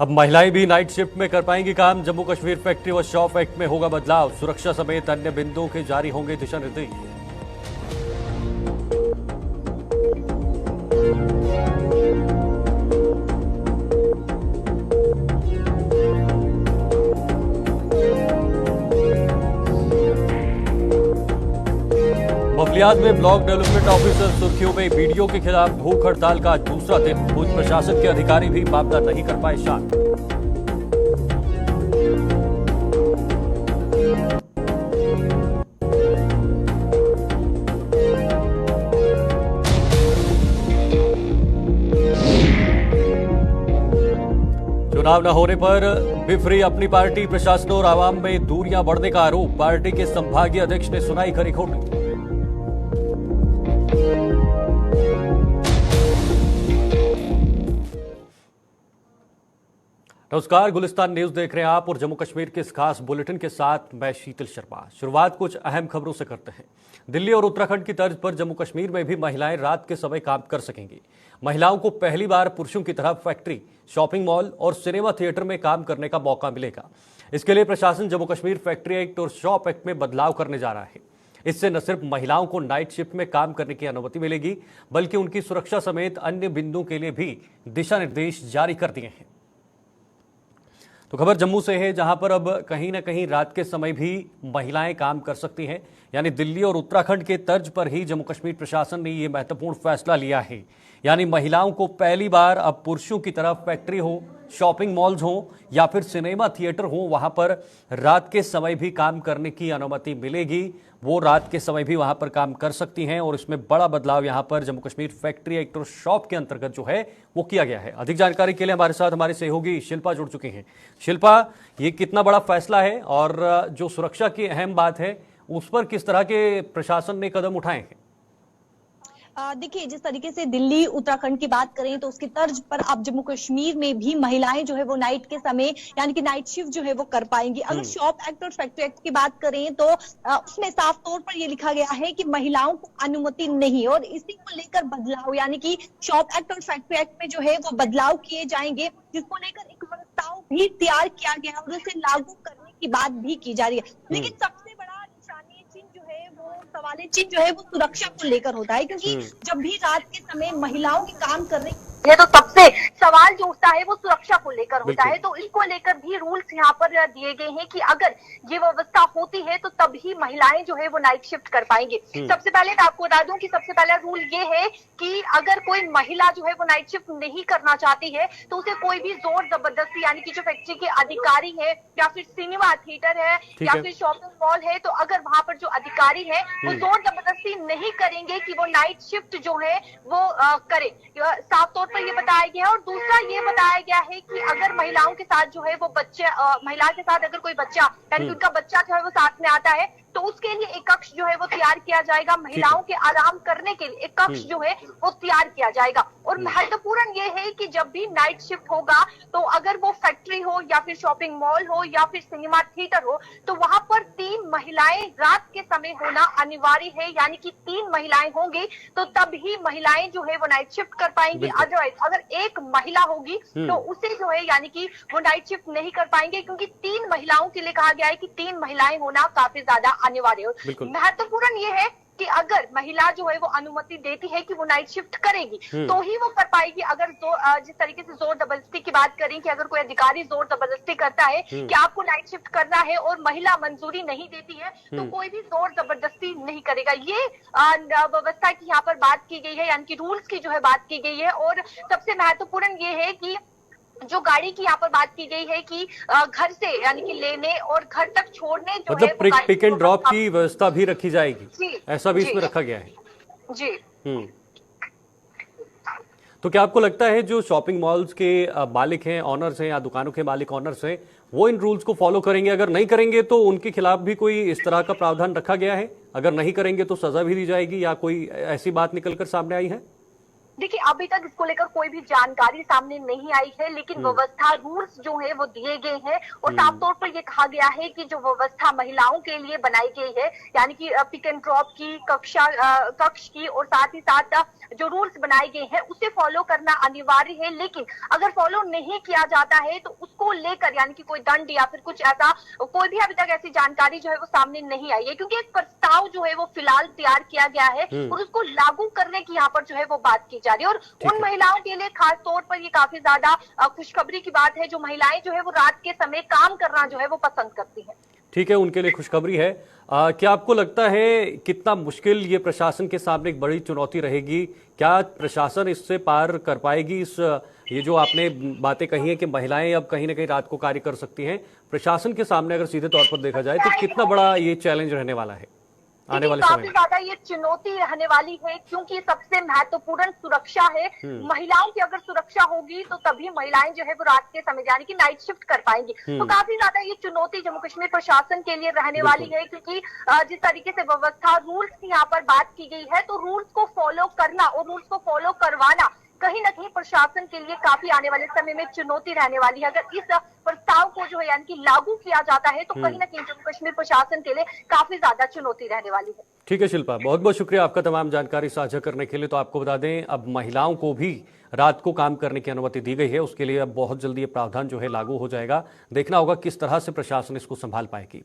अब महिलाएं भी नाइट शिफ्ट में कर पाएंगी काम। जम्मू कश्मीर फैक्ट्री व शॉप एक्ट में होगा बदलाव। सुरक्षा समेत अन्य बिंदुओं के जारी होंगे दिशा निर्देश। मफलियात में ब्लॉक डेवलपमेंट ऑफिसर सुर्खियों में। बीडीओ के खिलाफ भूख हड़ताल का आज दूसरा दिन। भूज प्रशासन के अधिकारी भी मामला नहीं कर पाए शांत। चुनाव न होने पर बिफरी अपनी पार्टी। प्रशासन और आवाम में दूरियां बढ़ने का आरोप। पार्टी के संभागीय अध्यक्ष ने सुनाई खरी खोटी। नमस्कार, गुलिस्तान न्यूज देख रहे हैं आप और जम्मू कश्मीर के इस खास बुलेटिन के साथ मैं शीतल शर्मा। शुरुआत कुछ अहम खबरों से करते हैं। दिल्ली और उत्तराखंड की तर्ज पर जम्मू कश्मीर में भी महिलाएं रात के समय काम कर सकेंगी। महिलाओं को पहली बार पुरुषों की तरह फैक्ट्री, शॉपिंग मॉल और सिनेमा थिएटर में काम करने का मौका मिलेगा। इसके लिए प्रशासन जम्मू कश्मीर फैक्ट्री एक्ट और शॉप एक्ट में बदलाव करने जा रहा है। इससे न सिर्फ महिलाओं को नाइट शिफ्ट में काम करने की अनुमति मिलेगी, बल्कि उनकी सुरक्षा समेत अन्य बिंदुओं के लिए भी दिशा निर्देश जारी कर दिए हैं। तो खबर जम्मू से है, जहां पर अब कहीं ना कहीं रात के समय भी महिलाएं काम कर सकती हैं। यानी दिल्ली और उत्तराखंड के तर्ज पर ही जम्मू कश्मीर प्रशासन ने यह महत्वपूर्ण फैसला लिया है। यानी महिलाओं को पहली बार अब पुरुषों की तरह फैक्ट्री हो, शॉपिंग मॉल्स हो या फिर सिनेमा थिएटर हो, वहां पर रात के समय भी काम करने की अनुमति मिलेगी। वो रात के समय भी वहां पर काम कर सकती हैं और इसमें बड़ा बदलाव यहां पर जम्मू कश्मीर फैक्ट्री एक्ट और शॉप के अंतर्गत जो है वो किया गया है। अधिक जानकारी के लिए हमारे साथ हमारे सहयोगी शिल्पा जुड़ चुके हैं। शिल्पा, ये कितना बड़ा फैसला है और जो सुरक्षा की अहम बात है उस पर किस तरह के प्रशासन ने कदम उठाए हैं? देखिए, जिस तरीके से दिल्ली उत्तराखंड की बात करें तो उसकी तर्ज पर अब जम्मू कश्मीर में भी महिलाएं जो है वो नाइट के समय यानी कि नाइट शिफ्ट जो है वो कर पाएंगी। अगर शॉप एक्ट और फैक्ट्री एक्ट की बात करें तो उसमें साफ तौर पर ये लिखा गया है कि महिलाओं को अनुमति नहीं, और इसी को लेकर बदलाव यानी कि शॉप एक्ट और फैक्ट्री एक्ट में जो है वो बदलाव किए जाएंगे, जिसको लेकर एक प्रस्ताव भी तैयार किया गया और उसे लागू करने की बात भी की जा रही है। लेकिन सबसे बड़ा सवाल चिन्ह जो है वो सुरक्षा को लेकर होता है, क्योंकि जब भी रात के समय महिलाओं के काम करने ये तो सबसे सवाल जो उठता है वो सुरक्षा को लेकर होता है। तो इसको लेकर भी रूल्स यहाँ पर दिए गए हैं कि अगर ये व्यवस्था होती है तो तभी महिलाएं जो है वो नाइट शिफ्ट कर पाएंगे। सबसे पहले मैं आपको बता दूं कि सबसे पहला रूल ये है कि अगर कोई महिला जो है वो नाइट शिफ्ट नहीं करना चाहती है तो उसे कोई भी जोर जबरदस्ती यानी कि जो फैक्ट्री के अधिकारी है या फिर सिनेमा थिएटर है या फिर शॉपिंग मॉल है, तो अगर वहां पर जो अधिकारी है वो जोर जबरदस्ती नहीं करेंगे कि वो नाइट शिफ्ट जो है वो करे। साफ तौर पर ये बताया गया है। और दूसरा ये बताया गया है कि अगर महिलाओं के साथ जो है वो बच्चे महिला के साथ अगर कोई बच्चा यानी उनका बच्चा जो है वो साथ में आता है तो उसके लिए एक कक्ष जो है वो तैयार किया जाएगा। महिलाओं के आराम करने के लिए एक कक्ष जो है वो तैयार किया जाएगा। और महत्वपूर्ण ये है कि जब भी नाइट शिफ्ट होगा तो अगर वो फैक्ट्री हो या फिर शॉपिंग मॉल हो या फिर सिनेमा थिएटर हो तो वहां पर 3 महिलाएं रात के समय होना अनिवार्य है। यानी कि 3 महिलाएं होंगी तो तभी महिलाएं जो है वो नाइट शिफ्ट कर पाएंगी। अदरवाइज अगर एक महिला होगी तो उसे जो है यानी कि वो नाइट शिफ्ट नहीं कर पाएंगे, क्योंकि 3 महिलाओं के लिए कहा गया है कि 3 महिलाएं होना काफी ज्यादा अनिवार्य है। महत्वपूर्ण ये है कि अगर महिला जो है वो अनुमति देती है कि वो नाइट शिफ्ट करेगी तो ही वो कर पाएगी। अगर जिस तरीके से जोर जबरदस्ती की बात करें कि अगर कोई अधिकारी जोर जबरदस्ती करता है कि आपको नाइट शिफ्ट करना है और महिला मंजूरी नहीं देती है तो कोई भी जोर जबरदस्ती नहीं करेगा। ये व्यवस्था की यहाँ पर बात की गई है, यानी कि रूल्स की जो है बात की गई है। और सबसे महत्वपूर्ण ये है कि जो गाड़ी की यहाँ पर बात की गई है कि घर से यानी कि लेने और घर तक छोड़ने जो मतलब पिक एंड ड्रॉप की व्यवस्था भी रखी जाएगी, ऐसा भी इसमें रखा गया है जी। तो क्या आपको लगता है जो शॉपिंग मॉल्स के मालिक हैं, ऑनर्स हैं या दुकानों के मालिक ऑनर्स हैं, वो इन रूल्स को फॉलो करेंगे? अगर नहीं करेंगे तो उनके खिलाफ भी कोई इस तरह का प्रावधान रखा गया है? अगर नहीं करेंगे तो सजा भी दी जाएगी या कोई ऐसी बात निकलकर सामने आई है? देखिए, अभी तक इसको लेकर कोई भी जानकारी सामने नहीं आई है, लेकिन व्यवस्था रूल्स जो है वो दिए गए हैं और साफ तौर पर ये कहा गया है कि जो व्यवस्था महिलाओं के लिए बनाई गई है, यानी कि पिक एंड ड्रॉप की, कक्ष की और साथ ही साथ जो रूल्स बनाए गए हैं उसे फॉलो करना अनिवार्य है। लेकिन अगर फॉलो नहीं किया जाता है तो उसको लेकर यानी कि कोई दंड या फिर कुछ ऐसा, कोई भी अभी तक ऐसी जानकारी जो है वो सामने नहीं आई है, क्योंकि एक प्रस्ताव जो है वो फिलहाल तैयार किया गया है और उसको लागू करने की यहाँ पर जो है वो बात की जा रही है। और उन महिलाओं के लिए खास तौर पर ये काफी ज्यादा खुशखबरी की बात है जो महिलाएं जो है वो रात के समय काम करना जो है वो पसंद करती है। ठीक है, उनके लिए खुशखबरी है। क्या आपको लगता है कितना मुश्किल ये प्रशासन के सामने एक बड़ी चुनौती रहेगी? क्या प्रशासन इससे पार कर पाएगी? ये जो आपने बातें कही हैं कि महिलाएं अब कहीं ना कहीं रात को कार्य कर सकती हैं, प्रशासन के सामने अगर सीधे तौर पर देखा जाए तो कितना बड़ा ये चैलेंज रहने वाला है आने वाले समय काफी ज्यादा ये चुनौती रहने वाली है, क्योंकि सबसे महत्वपूर्ण सुरक्षा है। महिलाओं की अगर सुरक्षा होगी तो तभी महिलाएं जो है वो रात के समय यानी कि नाइट शिफ्ट कर पाएंगी। तो काफी ज्यादा ये चुनौती जम्मू कश्मीर प्रशासन के लिए रहने वाली है, क्योंकि जिस तरीके से व्यवस्था रूल्स की यहाँ पर बात की गई है, तो रूल्स को फॉलो करना और रूल्स को फॉलो करवाना कहीं ना कहीं प्रशासन के लिए काफी आने वाले समय में चुनौती रहने वाली है। अगर इस प्रस्ताव को जो है यानी कि लागू किया जाता है तो कहीं ना कहीं जम्मू कश्मीर प्रशासन के लिए काफी ज्यादा चुनौती रहने वाली है। ठीक है शिल्पा, बहुत बहुत शुक्रिया आपका तमाम जानकारी साझा करने के लिए। तो आपको बता दें, अब महिलाओं को भी रात को काम करने की अनुमति दी गई है। उसके लिए अब बहुत जल्दी ये प्रावधान जो है लागू हो जाएगा। देखना होगा किस तरह से प्रशासन इसको संभाल पाएगी।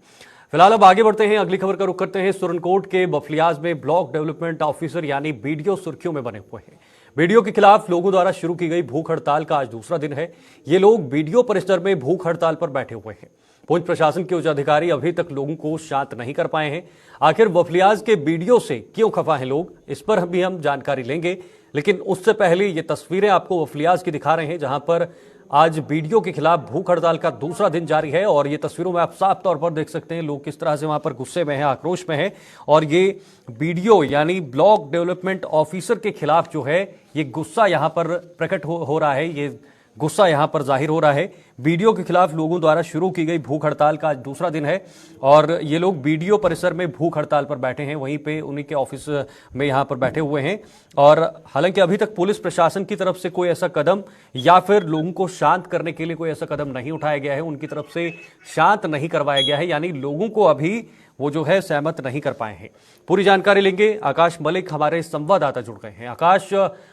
फिलहाल अब आगे बढ़ते हैं, अगली खबर का रुख करते हैं। सुरनकोट के बफलियाज में ब्लॉक डेवलपमेंट ऑफिसर यानी बीडीओ सुर्खियों में बने हुए हैं। बीडीओ के खिलाफ लोगों द्वारा शुरू की गई भूख हड़ताल का आज दूसरा दिन है। ये लोग बीडीओ परिसर में भूख हड़ताल पर बैठे हुए हैं। पुंछ प्रशासन के उच्च अधिकारी अभी तक लोगों को शांत नहीं कर पाए हैं। आखिर बफलियाज के बीडीओ से क्यों खफा हैं लोग, इस पर भी हम जानकारी लेंगे। लेकिन उससे पहले ये तस्वीरें आपको बफलियाज की दिखा रहे हैं, जहां पर आज बीडीओ के खिलाफ भूख हड़ताल का दूसरा दिन जारी है। और ये तस्वीरों में आप साफ तौर पर देख सकते हैं लोग किस तरह से वहां पर गुस्से में हैं, आक्रोश में हैं। और ये बीडीओ यानी ब्लॉक डेवलपमेंट ऑफिसर के खिलाफ जो है ये गुस्सा यहां पर प्रकट हो रहा है, ये गुस्सा यहां पर जाहिर हो रहा है। बीडीओ के खिलाफ लोगों द्वारा शुरू की गई भूख हड़ताल का आज दूसरा दिन है और ये लोग बीडीओ परिसर में भूख हड़ताल पर बैठे हैं, वहीं पे उन्हीं के ऑफिस में यहां पर बैठे हुए हैं। और हालांकि अभी तक पुलिस प्रशासन की तरफ से कोई ऐसा कदम या फिर लोगों को शांत करने के लिए कोई ऐसा कदम नहीं उठाया गया है, उनकी तरफ से शांत नहीं करवाया गया है, यानी लोगों को अभी वो जो है सहमत नहीं कर पाए हैं। पूरी जानकारी लेंगे, आकाश मलिक हमारे संवाददाता जुड़ गए हैं। आकाश,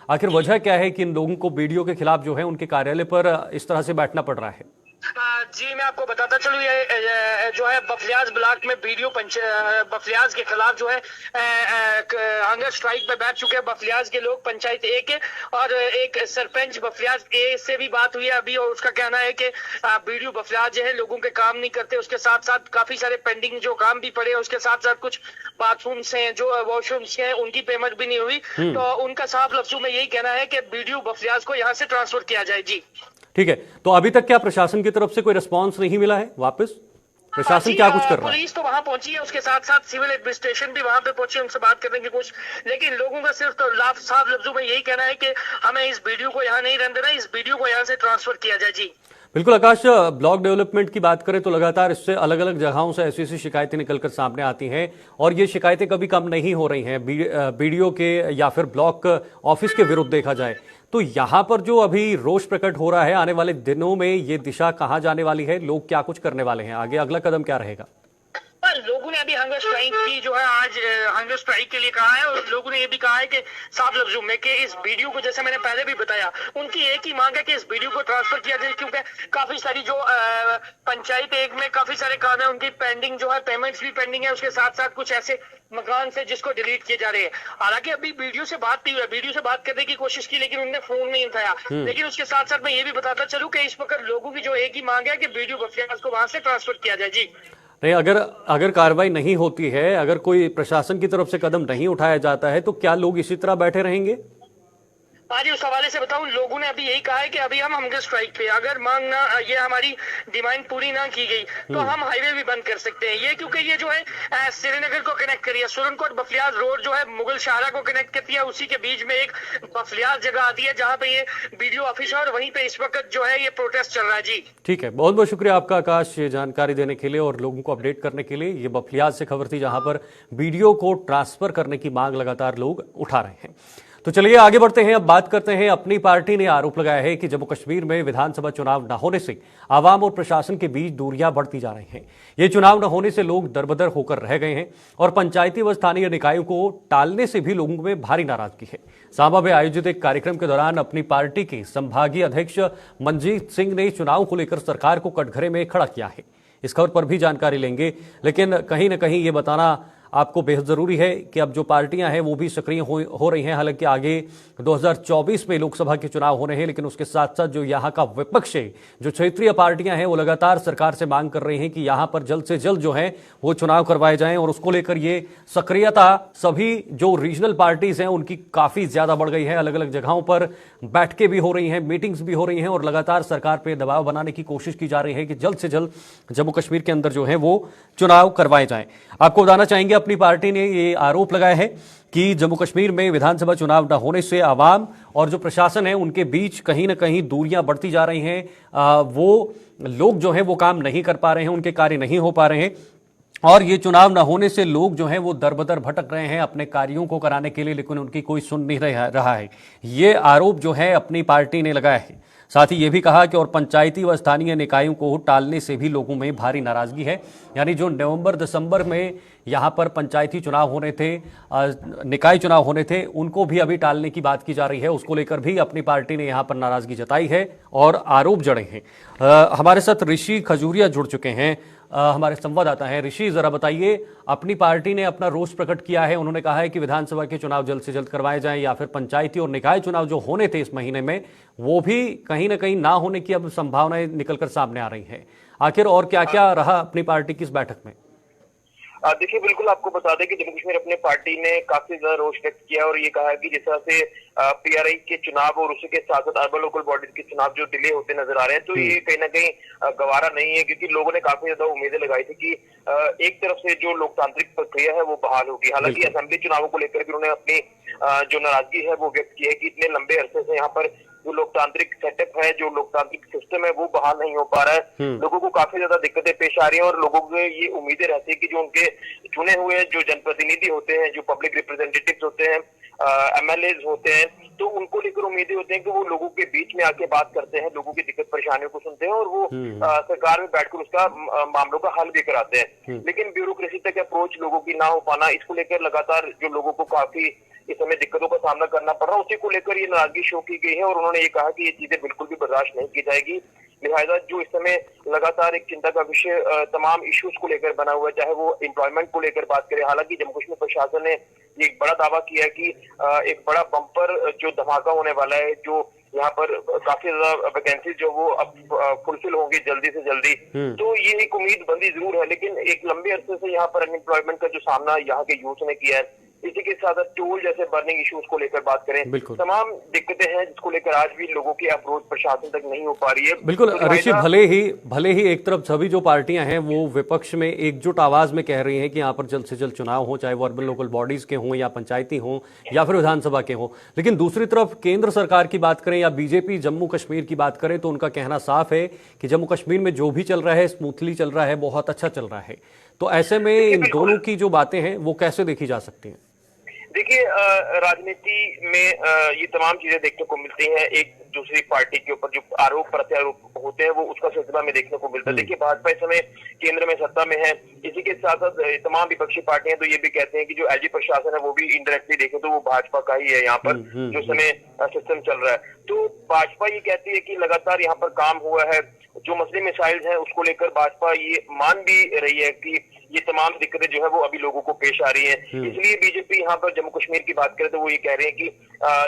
आखिर वजह क्या है कि इन लोगों को बीडीओ के खिलाफ जो है उनके कार्यालय पर इस तरह से बैठना पड़ रहा है? जी, मैं आपको बताता चलूं, ये जो है बफलियाज ब्लॉक में बीडीओ बफलियाज के खिलाफ जो है हंगर स्ट्राइक पे बैठ चुके हैं बफलियाज के लोग। पंचायत ए के और एक सरपंच बफलियाज ए से भी बात हुई है अभी, और उसका कहना है कि बीडीओ बफलियाज जो है लोगों के काम नहीं करते। उसके साथ साथ काफी सारे पेंडिंग जो काम भी पड़े, उसके साथ साथ कुछ बाथरूम्स हैं, जो वॉशरूम्स हैं, उनकी पेमेंट भी नहीं हुई। तो उनका साफ लफ्जों में यही कहना है कि बीडीओ बफलियाज को यहाँ से ट्रांसफर किया जाए। जी ठीक है, तो अभी तक क्या प्रशासन की तरफ से कोई रिस्पांस नहीं मिला है वापस? प्रशासन क्या कुछ कर रहा है? पुलिस तो वहां पहुंची है, उसके साथ साथ सिविल एडमिनिस्ट्रेशन भी वहां पे पहुंची, उनसे बात करने की कोशिश, लेकिन लोगों का सिर्फ तो साफ लफ्जों में यही कहना है कि हमें इस वीडियो को यहाँ नहीं रहने देना, इस वीडियो को यहाँ से ट्रांसफर किया जाए। जी बिल्कुल आकाश, ब्लॉक डेवलपमेंट की बात करें तो लगातार इससे अलग अलग जगहों से ऐसी ऐसी शिकायतें निकलकर सामने आती हैं और ये शिकायतें कभी कम नहीं हो रही हैं बीडीओ के या फिर ब्लॉक ऑफिस के विरुद्ध देखा जाए तो यहाँ पर जो अभी रोष प्रकट हो रहा है, आने वाले दिनों में ये दिशा कहाँ जाने वाली है, लोग क्या कुछ करने वाले हैं, आगे अगला कदम क्या रहेगा? लोगों ने अभी हंगर स्ट्राइक की जो है आज हंगर स्ट्राइक के लिए कहा है और लोगों ने ये भी कहा है कि साफ लफ्जों में कि इस वीडियो को, जैसे मैंने पहले भी बताया, उनकी एक ही मांग है कि इस वीडियो को ट्रांसफर किया जाए, क्योंकि काफी सारी जो पंचायत एक में काफी सारे काम है, उनकी पेंडिंग जो है, पेमेंट्स भी पेंडिंग है, उसके साथ साथ कुछ ऐसे मकान से जिसको डिलीट किए जा रहे हैं। हालांकि अभी वीडियो से बात नहीं हुई, वीडियो से बात करने की कोशिश की लेकिन उन्होंने फोन नहीं उठाया। लेकिन उसके साथ साथ मैं ये भी बताता चलूं कि इस वक्त लोगों की जो एक ही मांग है कि वीडियो बफलियाज को वहां से ट्रांसफर किया जाए। जी नहीं, अगर कार्रवाई नहीं होती है, अगर कोई प्रशासन की तरफ से कदम नहीं उठाया जाता है तो क्या लोग इसी तरह बैठे रहेंगे? आज उस हवाले से बताऊं, लोगों ने अभी यही कहा है कि अभी हम हंगर स्ट्राइक पे, अगर मांग ना, ये हमारी डिमांड पूरी ना की गई तो हम हाईवे भी बंद कर सकते हैं। ये क्योंकि ये जो है श्रीनगर को कनेक्ट करिए, सुरनकोट बफलियाज रोड जो है मुगल शाहरा को कनेक्ट करती है, उसी के बीच में एक बफलियाज जगह आती है जहाँ पे ये बीडीओ ऑफिस है और वहीं पे इस वक्त जो है ये प्रोटेस्ट चल रहा है। जी ठीक है, बहुत बहुत शुक्रिया आपका आकाश, ये जानकारी देने के लिए और लोगों को अपडेट करने के लिए। ये बफलियाज से खबर थी जहां पर बीडीओ को ट्रांसफर करने की मांग लगातार लोग उठा रहे हैं। तो चलिए आगे बढ़ते हैं। अब बात करते हैं, अपनी पार्टी ने आरोप लगाया है कि जम्मू कश्मीर में विधानसभा चुनाव न होने से आवाम और प्रशासन के बीच दूरियां बढ़ती जा रही हैं। ये चुनाव न होने से लोग दरबदर होकर रह गए हैं और पंचायती व स्थानीय निकायों को टालने से भी लोगों में भारी नाराजगी है। सांबा में आयोजित एक कार्यक्रम के दौरान अपनी पार्टी के संभागीय अध्यक्ष मनजीत सिंह ने चुनाव को लेकर सरकार को कटघरे में खड़ा किया है। इस खबर पर भी जानकारी लेंगे, लेकिन कहीं ना कहीं ये बताना आपको बेहद जरूरी है कि अब जो पार्टियां हैं वो भी सक्रिय हो रही हैं। हालांकि आगे 2024 में लोकसभा के चुनाव होने हैं, लेकिन उसके साथ साथ जो यहाँ का विपक्ष है, जो क्षेत्रीय पार्टियां हैं, वो लगातार सरकार से मांग कर रही हैं कि यहाँ पर जल्द से जल्द जो है वो चुनाव करवाए जाएं। और उसको लेकर ये सक्रियता सभी जो रीजनल पार्टीज हैं उनकी काफी ज्यादा बढ़ गई है। अलग अलग जगहों पर बैठकें भी हो रही हैं, मीटिंग्स भी हो रही हैं और लगातार सरकार पर दबाव बनाने की कोशिश की जा रही है कि जल्द से जल्द जम्मू कश्मीर के अंदर जो है वो चुनाव करवाए जाएं। आपको बताना चाहेंगे, अपनी पार्टी ने ये आरोप लगाया है कि जम्मू कश्मीर में विधानसभा चुनाव न होने से आवाम और जो प्रशासन है उनके बीच कहीं ना कहीं दूरियां बढ़ती जा रही हैं। वो लोग जो है वो काम नहीं कर पा रहे हैं, उनके कार्य नहीं हो पा रहे हैं और ये चुनाव न होने से लोग जो हैं वो दरबदर भटक रहे हैं अपने कार्यों को कराने के लिए, लेकिन उनकी कोई सुन नहीं रहा है। ये आरोप जो है अपनी पार्टी ने लगाया है। साथ ही ये भी कहा कि और पंचायती व स्थानीय निकायों को टालने से भी लोगों में भारी नाराजगी है। यानी जो नवंबर दिसंबर में यहाँ पर पंचायती चुनाव होने थे, निकाय चुनाव होने थे, उनको भी अभी टालने की बात की जा रही है। उसको लेकर भी अपनी पार्टी ने यहाँ पर नाराजगी जताई है और आरोप जड़े हैं। हमारे साथ ऋषि खजूरिया जुड़ चुके हैं, हमारे संवाददाता हैं। ऋषि, जरा बताइए, अपनी पार्टी ने अपना रोष प्रकट किया है। उन्होंने कहा है कि विधानसभा के चुनाव जल्द से जल्द करवाए जाएं या फिर पंचायती और निकाय चुनाव जो होने थे इस महीने में वो भी कहीं ना कहीं ना होने की अब संभावनाएं निकलकर सामने आ रही हैं। आखिर और क्या क्या रहा अपनी पार्टी की इस बैठक में? देखिए, बिल्कुल आपको बता दें कि जम्मू कश्मीर अपने पार्टी ने काफी ज्यादा रोष व्यक्त किया और ये कहा कि जिस तरह से पीआरआई के चुनाव और उसी के साथ साथ अर्बन लोकल बॉडीज के चुनाव जो डिले होते नजर आ रहे हैं, तो ये कहीं ना कहीं गवारा नहीं है, क्योंकि लोगों ने काफी ज्यादा उम्मीदें लगाई थी कि एक तरफ से जो लोकतांत्रिक प्रक्रिया है वो बहाल होगी। हालांकि असेंबली चुनावों को लेकर भी उन्होंने अपनी जो नाराजगी है वो व्यक्त की है कि इतने लंबे अरसे से यहाँ पर जो लोकतांत्रिक सेटअप है, जो लोकतांत्रिक सिस्टम है वो बहाल नहीं हो पा रहा है। लोगों को काफी ज्यादा दिक्कतें पेश आ रही हैं और लोगों को ये उम्मीदें रहती है कि जो उनके चुने हुए जो जनप्रतिनिधि होते हैं, जो पब्लिक रिप्रेजेंटेटिव्स होते हैं, एमएलए होते हैं, तो उनको लेकर उम्मीदें होती हैं कि वो लोगों के बीच में आके बात करते हैं, लोगों की दिक्कत परेशानियों को सुनते हैं और वो सरकार में बैठकर उसका मामलों का हल भी कराते हैं। लेकिन ब्यूरोक्रेसी तक अप्रोच लोगों की ना हो पाना, इसको लेकर लगातार जो लोगों को काफी इस समय दिक्कतों का सामना करना पड़ रहा है, उसी को लेकर ये नाराजगी शो की गई है और उन्होंने ये कहा कि ये चीजें बिल्कुल भी बर्दाश्त नहीं की जाएगी। लिहाजा जो इस समय लगातार एक चिंता का विषय तमाम इश्यूज को लेकर बना हुआ है, चाहे वो एम्प्लॉयमेंट को लेकर बात करें। हालांकि जम्मू कश्मीर प्रशासन ने ये एक बड़ा दावा किया है कि एक बड़ा बम्पर जो धमाका होने वाला है, जो यहाँ पर काफी ज्यादा वैकेंसी जो वो अब फुलफिल होंगी जल्दी से जल्दी। तो ये एक उम्मीद बंदी जरूर है, लेकिन एक लंबे अरसे से यहाँ पर अनएम्प्लॉयमेंट का जो सामना यहाँ के यूथ ने किया है, इसी के साथ टूल जैसे बर्निंग इश्यूज को लेकर बात करें, तमाम दिक्कतें हैं जिसको लेकर आज भी लोगों की अप्रोच प्रशासन तक नहीं हो पा रही है। बिल्कुल ऋषि, भले ही एक तरफ सभी जो पार्टियां हैं वो विपक्ष में एकजुट आवाज में कह रही हैं कि यहाँ पर जल्द से जल्द चुनाव हो, चाहे वो अर्बन लोकल बॉडीज के हों या पंचायती हों या फिर विधानसभा के हों, लेकिन दूसरी तरफ केंद्र सरकार की बात करें या बीजेपी जम्मू कश्मीर की बात करें तो उनका कहना साफ है कि जम्मू कश्मीर में जो भी चल रहा है स्मूथली चल रहा है, बहुत अच्छा चल रहा है। तो ऐसे में इन दोनों की जो बातें हैं वो कैसे देखी जा सकती हैं? देखिए, राजनीति में ये तमाम चीजें देखने को मिलती हैं। एक दूसरी पार्टी के ऊपर जो आरोप प्रत्यारोप होते हैं वो उसका सिलसिला में देखने को मिलता है। देखिए, भाजपा इस समय केंद्र में सत्ता में है, इसी के साथ साथ तमाम विपक्षी पार्टियां तो ये भी कहते हैं कि जो एलजी प्रशासन है वो भी इनडायरेक्टली देखें तो वो भाजपा का ही है यहाँ पर जो समय सिस्टम चल रहा है। तो भाजपा ये कहती है कि लगातार यहाँ पर काम हुआ है, जो मसले मिसाइल हैं उसको लेकर भाजपा ये मान भी रही है कि ये तमाम दिक्कतें जो है वो अभी लोगों को पेश आ रही हैं। इसलिए बीजेपी यहाँ पर जम्मू कश्मीर की बात करें तो वो ये कह रहे हैं कि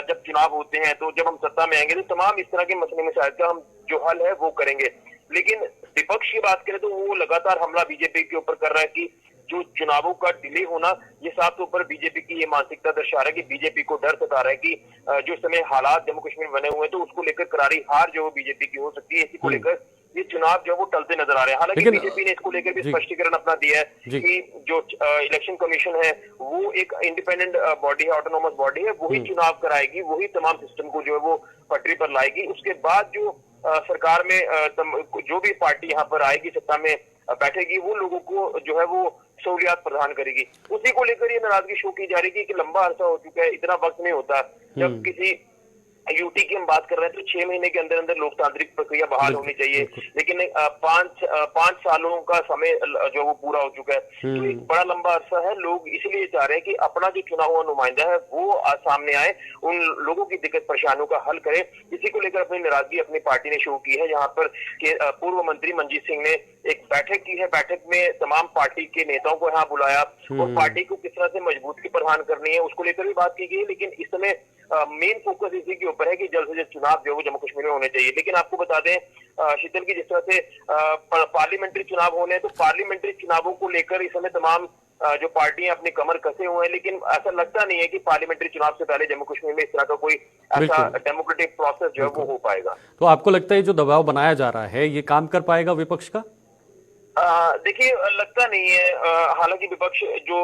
जब चुनाव होते हैं तो जब हम सत्ता में आएंगे तो तमाम इस तरह के मसले मिसाइल का हम जो हल है वो करेंगे। लेकिन विपक्ष की बात करें तो वो लगातार हमला बीजेपी के ऊपर कर रहा है कि जो चुनावों का डिले होना ये साफ तौर पर बीजेपी की ये मानसिकता दर्शा रहा है कि बीजेपी को डर सता रहा है कि जो समय हालात जम्मू कश्मीर बने हुए हैं तो उसको लेकर करारी हार जो बीजेपी की हो सकती है। इसी को लेकर ये चुनाव जो है वो टलते नजर आ रहे हैं। हालांकि बीजेपी ने इसको लेकर भी स्पष्टीकरण अपना दिया है कि जो इलेक्शन कमीशन है वो एक इंडिपेंडेंट बॉडी है, ऑटोनोमस बॉडी है, वही चुनाव कराएगी, वही तमाम सिस्टम को जो है वो पटरी पर लाएगी। उसके बाद जो सरकार में जो भी पार्टी यहाँ पर आएगी सत्ता में बैठेगी वो लोगों को जो है वो सहूलियात प्रदान करेगी। उसी को लेकर ये नाराजगी शो की जा रही है कि लंबा अरसा हो चुका है, इतना वक्त नहीं होता। जब किसी यूटी की हम बात कर रहे हैं तो 6 महीने के अंदर अंदर लोकतांत्रिक प्रक्रिया बहाल होनी चाहिए, लेकिन 5 सालों का समय जो वो पूरा हो चुका है। तो एक बड़ा लंबा अरसा है। लोग इसलिए चाह रहे हैं कि अपना जो चुना हुआ नुमाइंदा है वो सामने आए, उन लोगों की दिक्कत परेशानियों का हल करे। इसी को लेकर अपनी नाराजगी अपनी पार्टी ने शो की है। यहाँ पर पूर्व मंत्री मंजीत सिंह ने एक बैठक की है। बैठक में तमाम पार्टी के नेताओं को यहाँ बुलाया और पार्टी को किस तरह से मजबूती प्रदान करनी है उसको लेकर भी बात की गई। लेकिन इस समय मेन फोकस इसी के ऊपर है कि जल्द से जल्द चुनाव जो है जम्मू कश्मीर में होने चाहिए। लेकिन आपको बता दें शीतल की, जिस तरह से पार्लियामेंट्री चुनाव होने हैं तो पार्लियामेंट्री चुनावों को लेकर इस समय तमाम जो पार्टियां अपनी कमर कसे हुए हैं, लेकिन ऐसा लगता नहीं है कि पार्लियामेंट्री चुनाव से पहले जम्मू कश्मीर में इस तरह का कोई ऐसा डेमोक्रेटिक प्रोसेस जो है वो हो पाएगा। तो आपको लगता है जो दबाव बनाया जा रहा है ये काम कर पाएगा विपक्ष का? देखिए, लगता नहीं है। हालांकि विपक्ष जो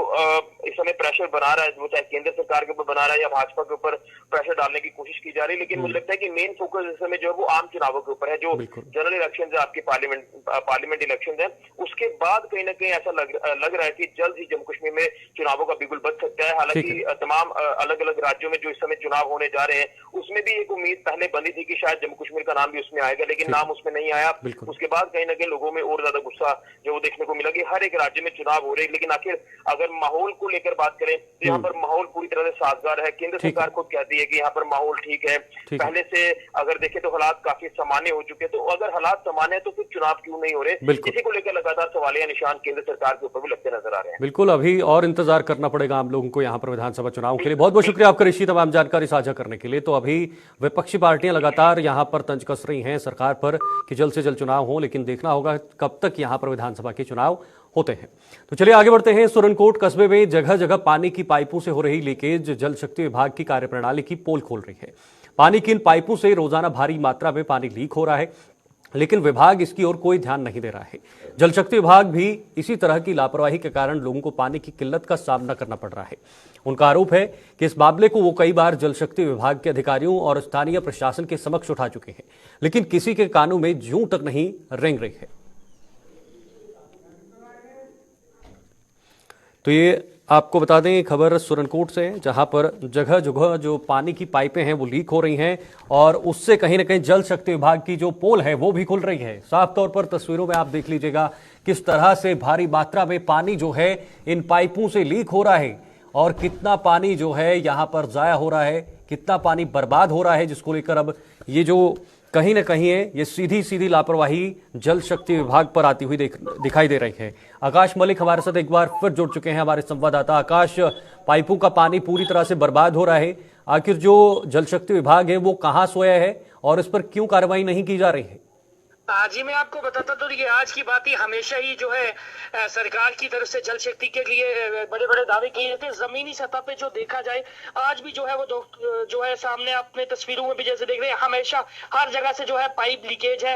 इस समय प्रेशर बना रहा है, वो चाहे केंद्र सरकार के ऊपर बना रहा है या भाजपा के ऊपर प्रेशर डालने की कोशिश की जा रही है, लेकिन मुझे लगता है कि मेन फोकस इस समय जो है वो आम चुनावों के ऊपर है। जो जनरल इलेक्शन है, आपके पार्लियामेंट इलेक्शन है, उसके बाद कहीं ना कहीं ऐसा लग रहा है कि जल्द ही जम्मू कश्मीर में चुनावों का बिल्कुल बच सकता है। हालांकि तमाम अलग अलग राज्यों में जो इस समय चुनाव होने जा रहे हैं उसमें भी एक उम्मीद पहले बनी थी कि शायद जम्मू कश्मीर का नाम भी उसमें आएगा, लेकिन नाम उसमें नहीं आया। उसके बाद कहीं ना कहीं लोगों में और ज्यादा गुस्सा जो देखने को मिला कि हर एक राज्य में चुनाव हो रहे हैं। लेकिन आखिर अगर माहौल को लेकर बात करें तो यहाँ पर माहौल पूरी तरह से साजगार है। केंद्र सरकार खुद कहती है कि यहाँ पर माहौल ठीक है। पहले से अगर देखें तो हालात काफी सामान्य हो चुके हैं। तो अगर हालात सामान्य है तो फिर चुनाव क्यों नहीं हो रहे? इसी को लेकर लगातार सवालिया निशान केंद्र सरकार के ऊपर भी लगते नजर आ रहे हैं। बिल्कुल, अभी और इंतजार करना पड़ेगा आम लोगों को यहाँ पर विधानसभा चुनाव के लिए। बहुत बहुत शुक्रिया आपका ऋषि, तमाम जानकारी साझा करने के लिए। तो अभी विपक्षी पार्टियां लगातार यहाँ पर तंज कस रही हैं सरकार पर कि जल्द से जल्द चुनाव हो, लेकिन देखना होगा कब तक यहाँ पर विधानसभा के चुनाव होते हैं। तो चलिए आगे बढ़ते हैं। सुरनकोट कस्बे में जगह जगह पानी की पाइपों से हो रही लीकेज जल शक्ति विभाग की कार्यप्रणाली की पोल खोल रही है। पानी की इन पाइपों से रोजाना भारी मात्रा में पानी लीक हो रहा है, लेकिन विभाग इसकी ओर कोई ध्यान नहीं दे रहा है। जल शक्ति विभाग भी इसी तरह की लापरवाही के कारण लोगों को पानी की किल्लत का सामना करना पड़ रहा है। उनका आरोप है कि इस मामले को वो कई बार जल शक्ति विभाग के अधिकारियों और स्थानीय प्रशासन के समक्ष उठा चुके हैं, लेकिन किसी के कानों में जूं तक नहीं रेंग रही है। तो ये आपको बता दें खबर सुरनकोट से, जहां पर जगह जगह जो पानी की पाइपें हैं वो लीक हो रही हैं और उससे कहीं ना कहीं जल शक्ति विभाग की जो पोल है वो भी खुल रही है। साफ तौर पर तस्वीरों में आप देख लीजिएगा किस तरह से भारी मात्रा में पानी जो है इन पाइपों से लीक हो रहा है और कितना पानी जो है यहाँ पर जाया हो रहा है, कितना पानी बर्बाद हो रहा है, जिसको लेकर अब ये जो कहीं ना कहीं है ये सीधी सीधी लापरवाही जल शक्ति विभाग पर आती हुई दिखाई दे रही है। आकाश मलिक हमारे साथ एक बार फिर जुड़ चुके हैं, हमारे संवाददाता। आकाश, पाइपों का पानी पूरी तरह से बर्बाद हो रहा है, आखिर जो जल शक्ति विभाग है वो कहाँ सोया है और इस पर क्यों कार्रवाई नहीं की जा रही है? जी मैं आपको बताता तो ये आज की बात ही हमेशा ही जो है सरकार की तरफ से जल शक्ति के लिए बड़े बड़े दावे किए जाते हैं। जमीनी सतह पे जो देखा जाए आज भी जो है वो जो है सामने अपने तस्वीरों में भी जैसे देख रहे हैं, हमेशा हर जगह से जो है पाइप लीकेज है।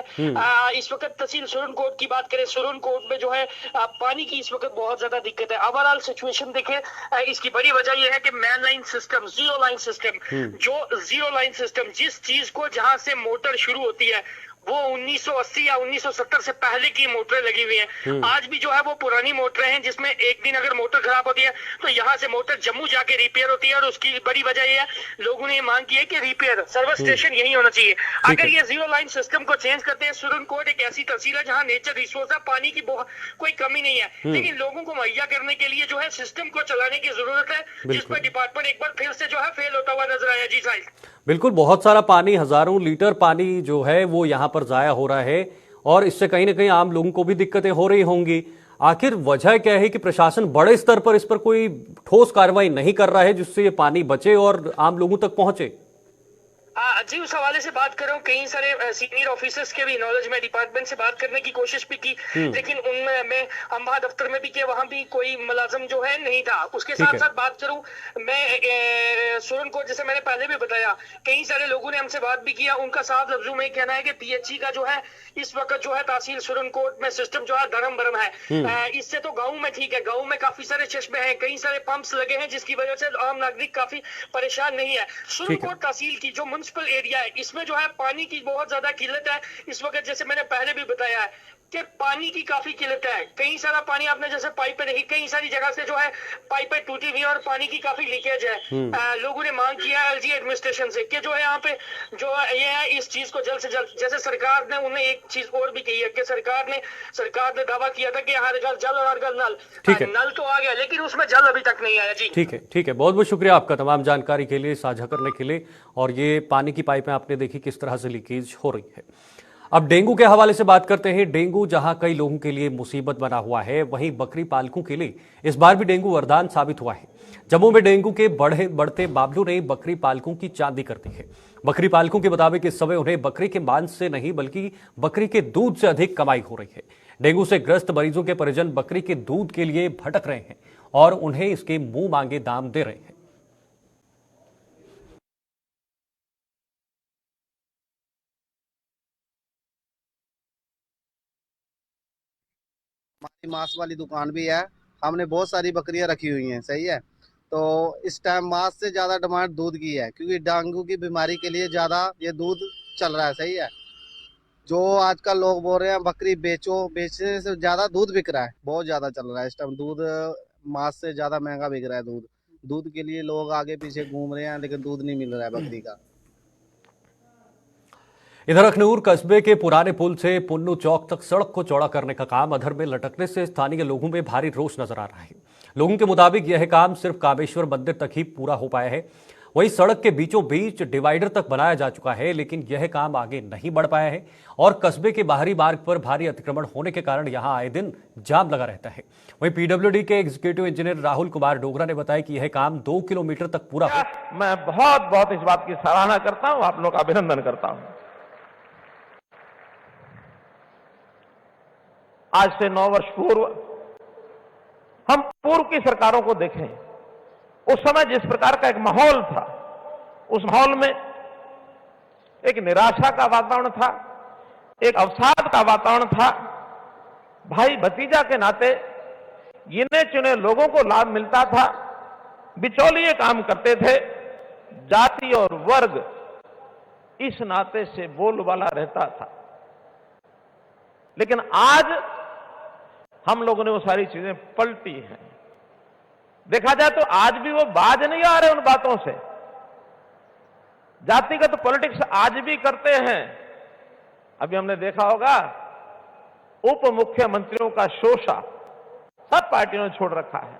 इस वक्त तहसील सुरनकोट की बात करें, सुरनकोट में जो है पानी की इस वक्त बहुत ज्यादा दिक्कत है। ओवरऑल सिचुएशन देखें, इसकी बड़ी वजह यह है कि man line system, zero line system, जो जीरो लाइन सिस्टम जिस चीज को जहां से मोटर शुरू होती है वो 1980 या 1970 से पहले की मोटरें लगी हुई हैं। आज भी जो है वो पुरानी मोटरें हैं जिसमें एक दिन अगर मोटर खराब होती है तो यहाँ से मोटर जम्मू जाके रिपेयर होती है। और उसकी बड़ी वजह ये है, लोगों ने ये मांग की है कि रिपेयर सर्विस स्टेशन यही होना चाहिए। अगर ये जीरो लाइन सिस्टम को चेंज करते हैं, सुरनकोट एक ऐसी तहसील है जहाँ नेचर रिसोर्स है, पानी की कोई कमी नहीं है, लेकिन लोगों को मुहैया करने के लिए जो है सिस्टम को चलाने की जरूरत है, जिस पर डिपार्टमेंट एक बार फिर से जो है फेल होता हुआ नजर आया। जी साहिल, बिल्कुल, बहुत सारा पानी, हजारों लीटर पानी जो है वो यहाँ पर जाया हो रहा है और इससे कहीं ना कहीं आम लोगों को भी दिक्कतें हो रही होंगी। आखिर वजह क्या है कि प्रशासन बड़े स्तर पर इस पर कोई ठोस कार्रवाई नहीं कर रहा है जिससे ये पानी बचे और आम लोगों तक पहुंचे? जी उस हवाले से बात कर रहा हूँ। कई सारे सीनियर ऑफिसर्स के भी नॉलेज में डिपार्टमेंट से बात करने की कोशिश भी की, लेकिन उनमें मैं अम्बा दफ्तर में भी किया, वहां भी कोई मुलाजिम जो है नहीं था। उसके साथ साथ बात करूं मैं सुरनकोट, जैसे मैंने पहले भी बताया, कई सारे लोगों ने हमसे बात भी किया। उनका साफ लफ्जों में कहना है कि पीएचई का जो है इस वक्त जो है तहसील सुरनकोट में सिस्टम जो है धर्म भरम है। इससे तो गाँव में ठीक है, गाँव में काफी सारे चश्मे हैं, कई सारे पंप्स लगे हैं, जिसकी वजह से आम नागरिक काफी परेशान नहीं है। सुरनकोट तहसील की जो म्युनिसिपल एरिया है, इसमें जो है पानी की बहुत ज्यादा किल्लत है इस वक्त। जैसे मैंने पहले भी बताया है कि पानी की काफी किल्लत है। कई सारा पानी आपने जैसे पाइपें देखी, कई सारी जगह से जो है पाइपें टूटी हुई है और पानी की काफी लीकेज है। लोगों ने मांग किया है एलजी एडमिनिस्ट्रेशन से कि जो है यहाँ पे जो ये है इस चीज को जल्द से जल्द, जैसे सरकार ने उन्हें एक चीज और भी कही है कि सरकार ने दावा किया था कि हर घर जल और हर घर नल। नल तो आ गया लेकिन उसमें जल अभी तक नहीं आया जी। ठीक है, बहुत बहुत शुक्रिया आपका तमाम जानकारी के लिए, साझा करने के लिए। और ये पानी की पाइपें आपने देखी किस तरह से लीकेज हो रही है। अब डेंगू के हवाले से बात करते हैं। डेंगू जहां कई लोगों के लिए मुसीबत बना हुआ है, वहीं बकरी पालकों के लिए इस बार भी डेंगू वरदान साबित हुआ है। जम्मू में डेंगू के बढ़ते मामलों ने बकरी पालकों की चांदी कर दी है। बकरी पालकों के मुताबिक इस समय उन्हें बकरी के मांस से नहीं बल्कि बकरी के दूध से अधिक कमाई हो रही है। डेंगू से ग्रस्त मरीजों के परिजन बकरी के दूध के लिए भटक रहे हैं और उन्हें इसके मुंह मांगे दाम दे रहे हैं। हमारी मांस वाली दुकान भी है, हमने बहुत सारी बकरियां रखी हुई हैं, सही है। तो इस टाइम मांस से ज्यादा डिमांड दूध की है, क्योंकि डेंगू की बीमारी के लिए ज्यादा ये दूध चल रहा है, सही है। जो आजकल लोग बोल रहे हैं बकरी बेचो, बेचने से ज्यादा दूध बिक रहा है, बहुत ज्यादा चल रहा है इस टाइम दूध। मांस से ज्यादा महंगा बिक रहा है दूध के लिए लोग आगे पीछे घूम रहे हैं, लेकिन दूध नहीं मिल रहा है बकरी का। इधर अखनूर कस्बे के पुराने पुल से पुन्नू चौक तक सड़क को चौड़ा करने का काम अधर में लटकने से स्थानीय लोगों में भारी रोष नजर आ रहा है। लोगों के मुताबिक यह काम सिर्फ कामेश्वर मंदिर तक ही पूरा हो पाया है। वहीं सड़क के बीचों बीच डिवाइडर तक बनाया जा चुका है, लेकिन यह काम आगे नहीं बढ़ पाया है और कस्बे के बाहरी मार्ग पर भारी अतिक्रमण होने के कारण यहां आए दिन जाम लगा रहता है। वहीं पीडब्ल्यूडी के एग्जीक्यूटिव इंजीनियर राहुल कुमार डोगरा ने बताया कि यह काम 2 किलोमीटर तक पूरा हो। मैं बहुत इस बात की सराहना करता हूं, आप लोग का अभिनंदन करता हूं। आज से 9 वर्ष पूर्व हम पूर्व की सरकारों को देखें, उस समय जिस प्रकार का एक माहौल था, उस माहौल में एक निराशा का वातावरण था, एक अवसाद का वातावरण था। भाई भतीजा के नाते गिने चुने लोगों को लाभ मिलता था, बिचौलिए काम करते थे, जाति और वर्ग इस नाते से बोलबाला रहता था। लेकिन आज हम लोगों ने वो सारी चीजें पलटी हैं। देखा जाए तो आज भी वो बाज नहीं आ रहे उन बातों से। जातिगत पॉलिटिक्स आज भी करते हैं। अभी हमने देखा होगा उप मुख्यमंत्रियों का शोषा सब पार्टियों ने छोड़ रखा है।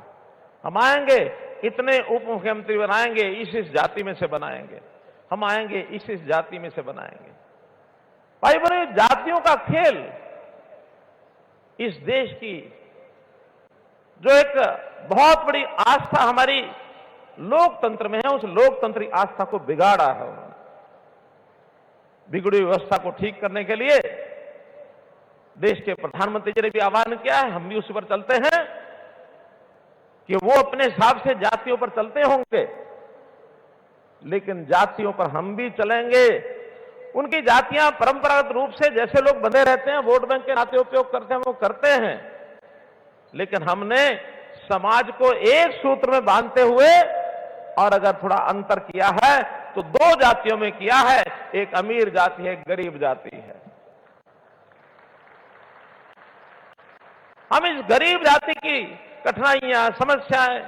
हम आएंगे, इतने उप मुख्यमंत्री बनाएंगे, इस जाति में से बनाएंगे, हम आएंगे इस जाति में से बनाएंगे। भाई बड़े जातियों का खेल इस देश की जो एक बहुत बड़ी आस्था हमारी लोकतंत्र में है, उस लोकतंत्री आस्था को बिगाड़ा है उन्होंने। बिगड़ी व्यवस्था को ठीक करने के लिए देश के प्रधानमंत्री जी ने भी आह्वान किया है, हम भी उस पर चलते हैं कि वो अपने हिसाब से जातियों पर चलते होंगे, लेकिन जातियों पर हम भी चलेंगे। उनकी जातियां परंपरागत रूप से जैसे लोग बंधे रहते हैं, वोट बैंक के नाते उपयोग करते हैं, वो करते हैं। लेकिन हमने समाज को एक सूत्र में बांधते हुए और अगर थोड़ा अंतर किया है तो 2 जातियों में किया है, एक अमीर जाति है, एक गरीब जाति है। हम इस गरीब जाति की कठिनाइयां, समस्याएं,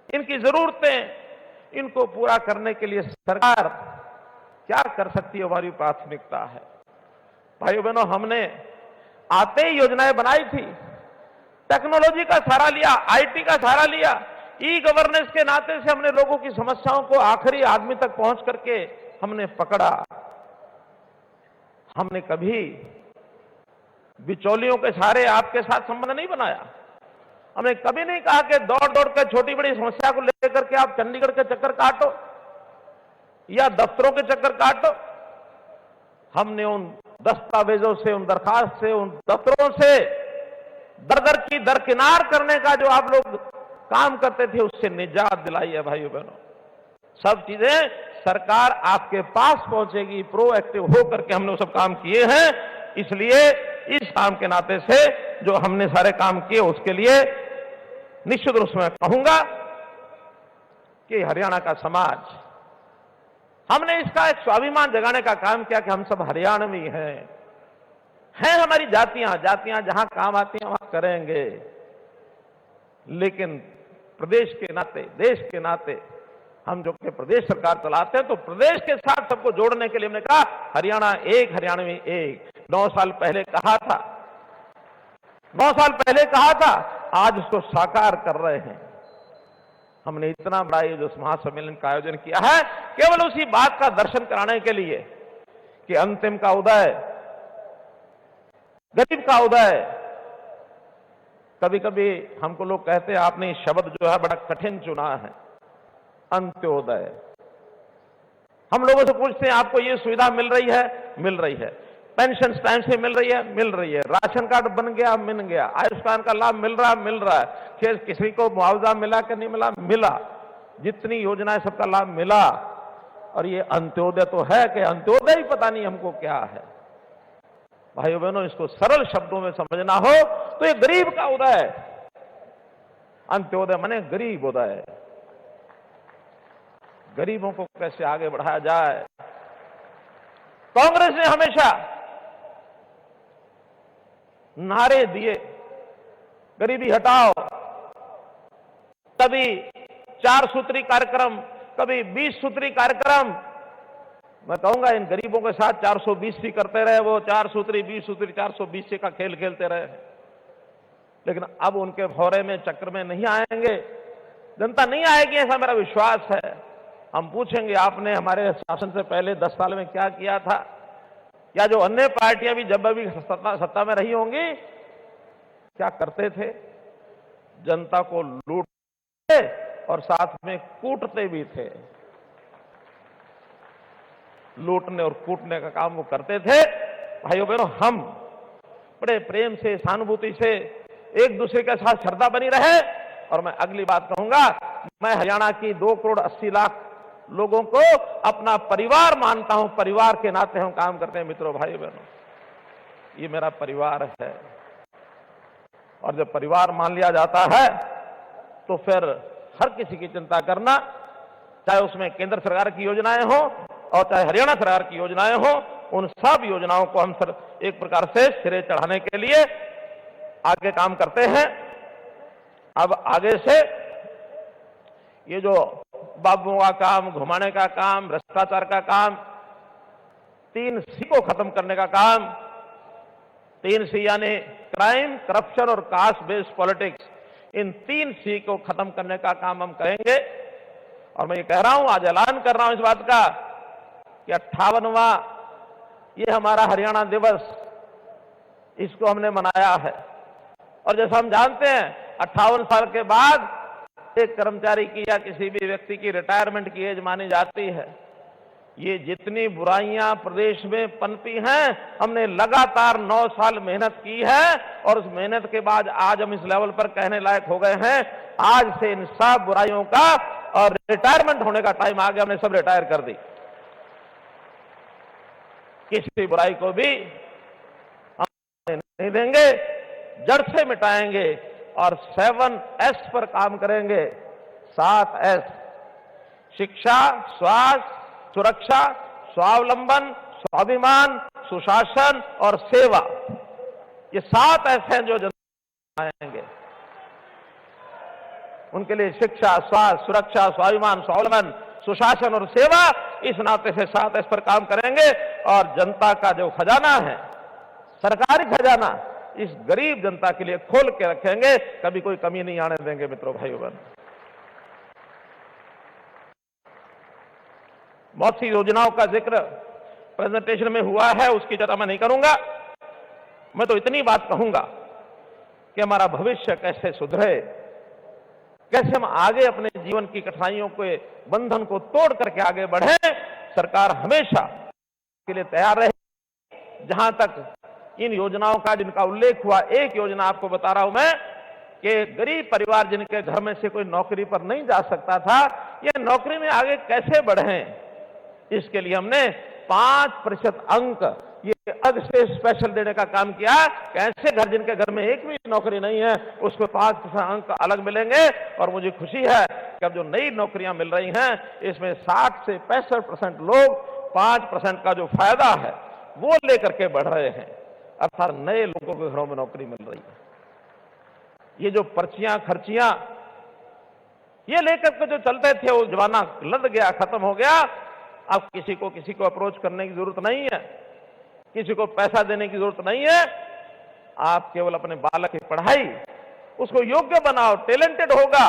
इनकी जरूरतें, इनको पूरा करने के लिए सरकार क्या कर सकती है, हमारी प्राथमिकता है। भाइयों बहनों, हमने आते ही योजनाएं बनाई थी, टेक्नोलॉजी का सहारा लिया, आईटी का सहारा लिया, ई गवर्नेंस के नाते से हमने लोगों की समस्याओं को आखिरी आदमी तक पहुंच करके हमने पकड़ा। हमने कभी बिचौलियों के सहारे आपके साथ संबंध नहीं बनाया। हमने कभी नहीं कहा कि दौड़ दौड़ कर छोटी बड़ी समस्या को लेकर के आप चंडीगढ़ के चक्कर काटो या दफ्तरों के चक्कर काटो। हमने उन दस्तावेजों से, उन दरखास्त से, उन दफ्तरों से दर की दरकिनार करने का जो आप लोग काम करते थे, उससे निजात दिलाई है। भाइयों बहनों, सब चीजें सरकार आपके पास पहुंचेगी। प्रोएक्टिव होकर के हमने वो सब काम किए हैं। इसलिए इस काम के नाते से जो हमने सारे काम किए, उसके लिए निश्चित रूप से मैं कहूंगा कि हरियाणा का समाज हमने इसका एक स्वाभिमान जगाने का काम किया कि हम सब हरियाणवी हैं हमारी जातियां जहां काम आती हैं वहां करेंगे, लेकिन प्रदेश के नाते, देश के नाते हम जो कि प्रदेश सरकार चलाते हैं, तो प्रदेश के साथ सबको जोड़ने के लिए हमने कहा हरियाणा एक, हरियाणवी एक। 9 साल पहले कहा था, 9 साल पहले कहा था, आज उसको साकार कर रहे हैं। हमने इतना बड़ा ये जो महासम्मेलन का आयोजन किया है केवल उसी बात का दर्शन कराने के लिए कि अंतिम का उदय, गरीब का उदय। कभी कभी हमको लोग कहते हैं आपने ये शब्द जो है बड़ा कठिन चुना है, अंत्योदय। हम लोगों से पूछते हैं आपको ये सुविधा मिल रही है? मिल रही है। पेंशन टाइम से मिल रही है? मिल रही है। राशन कार्ड बन गया? मिल गया। आयुष्मान का लाभ मिल रहा है। फिर किसी को मुआवजा मिला कि नहीं मिला? मिला। जितनी योजनाएं सबका लाभ मिला। और ये अंत्योदय तो है कि अंत्योदय ही पता नहीं हमको क्या है। भाइयों बहनों, इसको सरल शब्दों में समझना हो तो ये गरीब का उदय, अंत्योदय माने गरीब उदय। गरीबों को कैसे आगे बढ़ाया जाए। कांग्रेस ने हमेशा नारे दिए, गरीबी हटाओ, कभी 4 सूत्री कार्यक्रम, कभी 20 सूत्री कार्यक्रम। मैं कहूंगा इन गरीबों के साथ 420 भी करते रहे, वो 4 सूत्री 20 सूत्री 420 का खेल खेलते रहे, लेकिन अब उनके भौरे में चक्र में नहीं आएंगे, जनता नहीं आएगी, ऐसा मेरा विश्वास है। हम पूछेंगे आपने हमारे शासन से पहले 10 साल में क्या किया था, या जो अन्य पार्टियां भी जब भी सत्ता में रही होंगी क्या करते थे। जनता को लूटते और साथ में कूटते भी थे। लूटने और कूटने का काम वो करते थे। भाइयों बहनों, हम बड़े प्रेम से, सहानुभूति से एक दूसरे के साथ श्रद्धा बनी रहे। और मैं अगली बात कहूंगा, मैं हरियाणा की 2 करोड़ 80 लाख लोगों को अपना परिवार मानता हूं। परिवार के नाते हम काम करते हैं। मित्रों, भाइयों बहनों, ये मेरा परिवार है। और जब परिवार मान लिया जाता है तो फिर हर किसी की चिंता करना, चाहे उसमें केंद्र सरकार की योजनाएं हो और चाहे हरियाणा सरकार की योजनाएं हो, उन सब योजनाओं को हम एक प्रकार से सिरे चढ़ाने के लिए आगे काम करते हैं। अब आगे से ये जो बाबुओं का काम, घुमाने का काम, भ्रष्टाचार का काम, 3 सी को खत्म करने का काम, 3 सी यानी क्राइम, करप्शन और कास्ट बेस्ड पॉलिटिक्स, इन 3 सी को खत्म करने का काम हम करेंगे। और मैं ये कह रहा हूं, आज ऐलान कर रहा हूं इस बात का कि 58वां ये हमारा हरियाणा दिवस, इसको हमने मनाया है। और जैसा हम जानते हैं 58 साल के बाद एक कर्मचारी की या किसी भी व्यक्ति की रिटायरमेंट की एज मानी जाती है। ये जितनी बुराइयां प्रदेश में पनपी हैं, हमने लगातार 9 साल मेहनत की है और उस मेहनत के बाद आज हम इस लेवल पर कहने लायक हो गए हैं। आज से इन सब बुराइयों का और रिटायरमेंट होने का टाइम आ गया, हमने सब रिटायर कर दी। किसी बुराई को भी हम नहीं देंगे, जड़ से मिटाएंगे और 7S पर काम करेंगे। 7S, शिक्षा, स्वास्थ्य, सुरक्षा, स्वावलंबन, स्वाभिमान, सुशासन और सेवा। ये 7S हैं जो जनता आएंगे। उनके लिए शिक्षा, स्वास्थ्य, सुरक्षा, स्वाभिमान, स्वावलंबन, सुशासन और सेवा, इस नाते से 7S पर काम करेंगे। और जनता का जो खजाना है, सरकारी खजाना, इस गरीब जनता के लिए खोल के रखेंगे, कभी कोई कमी नहीं आने देंगे। मित्रों, भाइयों बहन, बहुत सी योजनाओं का जिक्र प्रेजेंटेशन में हुआ है, उसकी चर्चा मैं नहीं करूंगा। मैं तो इतनी बात कहूंगा कि हमारा भविष्य कैसे सुधरे, कैसे हम आगे अपने जीवन की कठिनाइयों के बंधन को तोड़ करके आगे बढ़े। सरकार हमेशा के लिए तैयार रहे। जहां तक इन योजनाओं का जिनका उल्लेख हुआ, एक योजना आपको बता रहा हूं मैं कि गरीब परिवार जिनके घर में से कोई नौकरी पर नहीं जा सकता था, ये नौकरी में आगे कैसे बढ़ें, इसके लिए हमने 5% अंक ये अलग से स्पेशल देने का काम किया कि ऐसे घर जिनके घर में एक भी नौकरी नहीं है उसको 5% अंक अलग मिलेंगे। और मुझे खुशी है कि अब जो नई नौकरियां मिल रही हैं इसमें 60 से 65% लोग 5% का जो फायदा है वो लेकर के बढ़ रहे हैं, अर्थात नए लोगों के घरों में नौकरी मिल रही है। ये जो पर्चियां खर्चियां ये लेकर के जो चलते थे वो जमाना लद गया, खत्म हो गया। अब किसी को अप्रोच करने की जरूरत नहीं है, किसी को पैसा देने की जरूरत नहीं है। आप केवल अपने बालक की पढ़ाई, उसको योग्य बनाओ, टैलेंटेड होगा।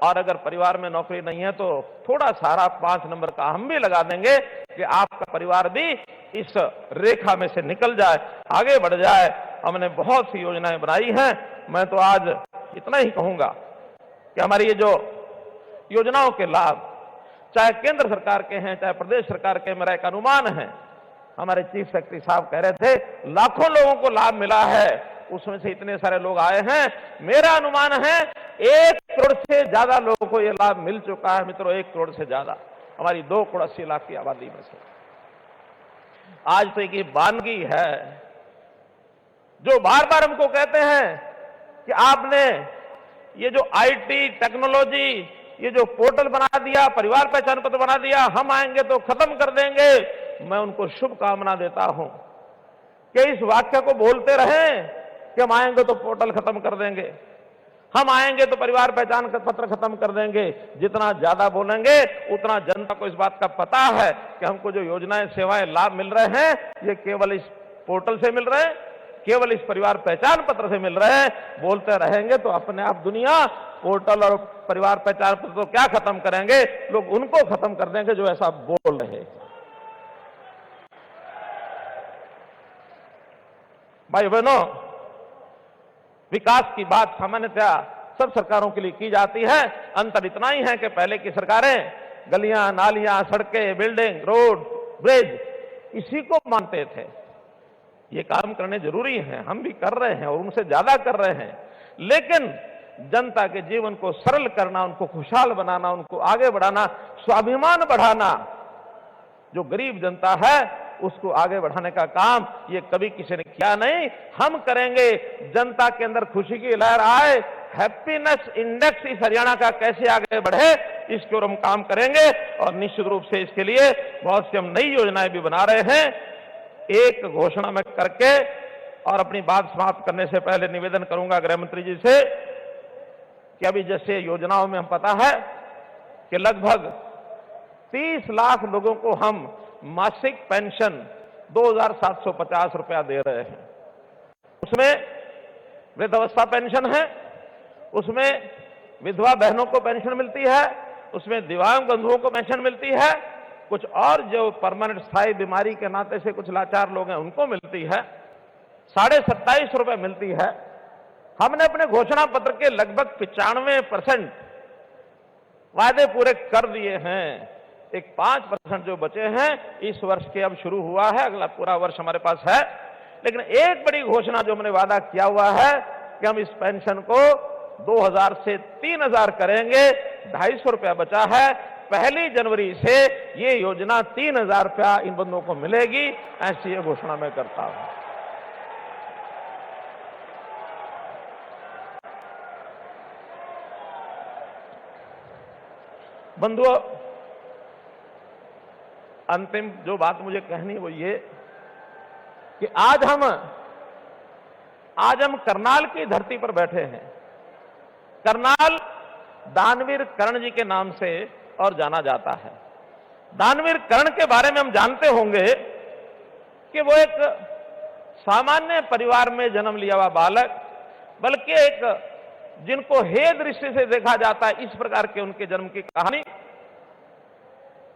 और अगर परिवार में नौकरी नहीं है तो थोड़ा सारा 5 नंबर का हम भी लगा देंगे कि आपका परिवार भी इस रेखा में से निकल जाए, आगे बढ़ जाए। हमने बहुत सी योजनाएं बनाई हैं। मैं तो आज इतना ही कहूंगा कि हमारी ये जो योजनाओं के लाभ चाहे केंद्र सरकार के हैं चाहे प्रदेश सरकार के, मेरा एक अनुमान है, हमारे चीफ सेक्रेटरी साहब कह रहे थे लाखों लोगों को लाभ मिला है, उसमें से इतने सारे लोग आए हैं। मेरा अनुमान है 1 करोड़ से ज्यादा लोगों को यह लाभ मिल चुका है। मित्रों, 1 करोड़ से ज्यादा हमारी 2 करोड़ 80 लाख की आबादी में से। आज तो एक वानगी है जो बार बार हमको कहते हैं कि आपने ये जो आईटी टेक्नोलॉजी, ये जो पोर्टल बना दिया, परिवार पहचान पत्र बना दिया, हम आएंगे तो खत्म कर देंगे। मैं उनको शुभकामना देता हूं कि इस वाक्य को बोलते रहें कि हम आएंगे तो पोर्टल खत्म कर देंगे, हम आएंगे तो परिवार पहचान पत्र खत्म कर देंगे। जितना ज्यादा बोलेंगे उतना जनता को इस बात का पता है कि हमको जो योजनाएं सेवाएं लाभ मिल रहे हैं ये केवल इस पोर्टल से मिल रहे हैं, केवल इस परिवार पहचान पत्र से मिल रहे हैं। बोलते रहेंगे तो अपने आप दुनिया पोर्टल और परिवार पहचान पत्र तो क्या खत्म करेंगे, लोग उनको खत्म कर देंगे जो ऐसा बोल रहे हैं। भाई बहनों, विकास की बात सामान्यतः सब सरकारों के लिए की जाती है। अंतर इतना ही है कि पहले की सरकारें गलियां, नालियां, सड़कें, बिल्डिंग, रोड, ब्रिज इसी को मानते थे। ये काम करने जरूरी है, हम भी कर रहे हैं और उनसे ज्यादा कर रहे हैं। लेकिन जनता के जीवन को सरल करना, उनको खुशहाल बनाना, उनको आगे बढ़ाना, स्वाभिमान बढ़ाना, जो गरीब जनता है उसको आगे बढ़ाने का काम ये कभी किसी ने किया नहीं, हम करेंगे। जनता के अंदर खुशी की लहर आए, हैप्पीनेस इंडेक्स इस हरियाणा का कैसे आगे बढ़े, इसके ओर हम काम करेंगे। और निश्चित रूप से इसके लिए बहुत सी हम नई योजनाएं भी बना रहे हैं। एक घोषणा में करके और अपनी बात समाप्त करने से पहले निवेदन करूंगा गृह मंत्री जी से कि अभी जैसे योजनाओं में हम पता है कि लगभग 30 लाख लोगों को हम मासिक पेंशन 2,750 रुपया दे रहे हैं। उसमें वृद्धावस्था पेंशन है, उसमें विधवा बहनों को पेंशन मिलती है, उसमें दिव्यांग बंधुओं को पेंशन मिलती है, कुछ और जो परमानेंट स्थायी बीमारी के नाते से कुछ लाचार लोग हैं उनको मिलती है, 27.5 रुपए मिलती है। हमने अपने घोषणा पत्र के लगभग 95% वायदे पूरे कर दिए हैं। एक 5% जो बचे हैं इस वर्ष के अब शुरू हुआ है, अगला पूरा वर्ष हमारे पास है। लेकिन एक बड़ी घोषणा जो हमने वादा किया हुआ है कि हम इस पेंशन को 2,000 से 3,000 करेंगे। 250 रुपया बचा है। 1 जनवरी से ये योजना 3,000 रुपया इन बंदों को मिलेगी, ऐसी ये घोषणा मैं करता हूं। बंधुओं, अंतिम जो बात मुझे कहनी वो ये कि आज हम करनाल की धरती पर बैठे हैं। करनाल दानवीर कर्ण जी के नाम से और जाना जाता है। दानवीर कर्ण के बारे में हम जानते होंगे कि वो एक सामान्य परिवार में जन्म लिया हुआ बालक, बल्कि एक जिनको हे दृष्टि से देखा जाता है, इस प्रकार के उनके जन्म की कहानी।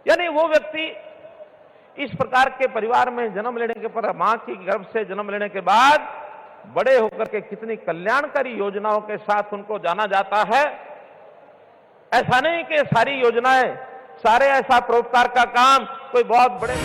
यानी वो व्यक्ति इस प्रकार के परिवार में जन्म लेने के पर, मां की गर्भ से जन्म लेने के बाद बड़े होकर के कितनी कल्याणकारी योजनाओं के साथ उनको जाना जाता है। ऐसा नहीं कि सारी योजनाएं, सारे ऐसा परोपकार का काम कोई बहुत बड़े